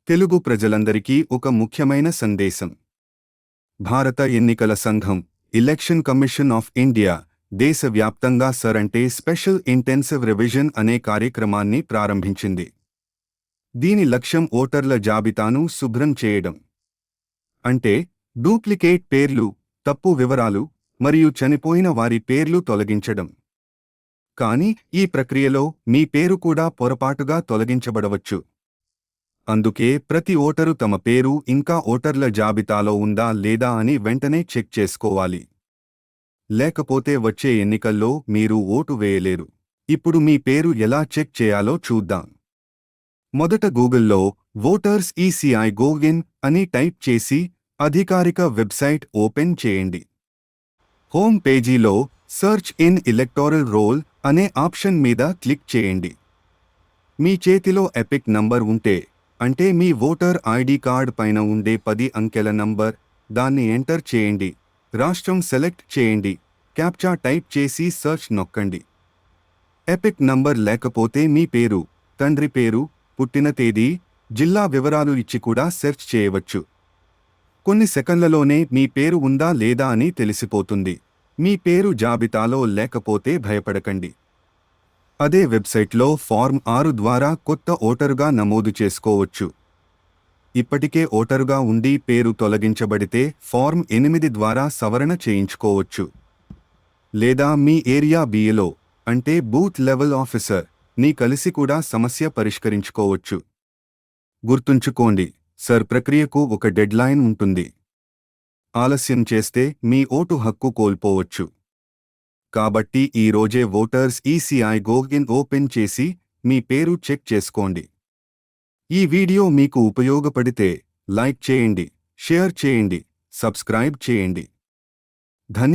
తెలుగు ప్రజలందరికీ ఒక ముఖ్యమైన సందేశం. భారత ఎన్నికల సంఘం ఎలక్షన్ కమిషన్ ఆఫ్ ఇండియా దేశవ్యాప్తంగా సర్ అంటే స్పెషల్ ఇంటెన్సివ్ రివిజన్ అనే కార్యక్రమాన్ని ప్రారంభించింది. దీని లక్ష్యం ఓటర్ల జాబితాను శుభ్రం చేయడం. అంటే డూప్లికేట్ పేర్లు, తప్పు వివరాలు మరియు చనిపోయిన వారి పేర్లు తొలగించడం. కానీ ఈ ప్రక్రియలో మీ పేరు కూడా పొరపాటుగా తొలగించబడవచ్చు. అందుకే ప్రతి ఓటరు తమ పేరు ఇంకా ఓటర్ల జాబితాలో ఉందా లేదా అని వెంటనే చెక్ చేసుకోవాలి. లేకపోతే వచ్చే ఎన్నికల్లో మీరు ఓటు వేయలేరు. ఇప్పుడు మీ పేరు ఎలా చెక్ చేయాలో చూద్దాం. మొదట గూగుల్లో ఓటర్స్ ఈసీఐ గోవిన్ అని టైప్ చేసి అధికారిక వెబ్సైట్ ఓపెన్ చేయండి. హోమ్ పేజీలో సర్చ్ ఇన్ ఎలక్టోరల్ రోల్ అనే ఆప్షన్ మీద క్లిక్ చేయండి. మీ చేతిలో ఎపిక్ నంబర్ ఉంటే, అంటే మీ ఓటర్ ఐడి కార్డ్ పైన ఉండే 10 అంకెల నంబర్, దాన్ని ఎంటర్ చేయండి. రాష్ట్రం సెలెక్ట్ చేయండి. క్యాప్చా టైప్ చేసి సర్చ్ నొక్కండి. ఎపిక్ నంబర్ లేకపోతే మీ పేరు, తండ్రి పేరు, పుట్టిన తేదీ, జిల్లా వివరాలు ఇచ్చి కూడా సెర్చ్ చేయవచ్చు. కొన్ని సెకన్లలోనే మీ పేరు ఉందా లేదా అని తెలిసిపోతుంది. మీ పేరు జాబితాలో లేకపోతే భయపడకండి. అదే వెబ్సైట్లో ఫార్మ్ 6 ద్వారా కొత్త ఓటరుగా నమోదు చేసుకోవచ్చు. ఇప్పటికే ఓటరుగా ఉండి పేరు తొలగించబడితే ఫార్మ్ 8 ద్వారా సవరణ చేయించుకోవచ్చు. లేదా మీ ఏరియా బిఏలో, అంటే బూత్ లెవెల్ ఆఫీసర్ ని కలిసి కూడా సమస్య పరిష్కరించుకోవచ్చు. గుర్తుంచుకోండి, సర్ ప్రక్రియకు ఒక డెడ్లైన్ ఉంటుంది. ఆలస్యం చేస్తే మీ ఓటు హక్కు కోల్పోవచ్చు. కాబట్టి ఈ రోజే ఓటర్స్ ఈసీఐ గోవిన్ ఓపెన్ చేసి మీ పేరు చెక్ చేసుకోండి. ఈ వీడియో మీకు ఉపయోగపడితే లైక్ చేయండి, షేర్ చేయండి, సబ్స్క్రైబ్ చేయండి. ధన్యవాదాలు.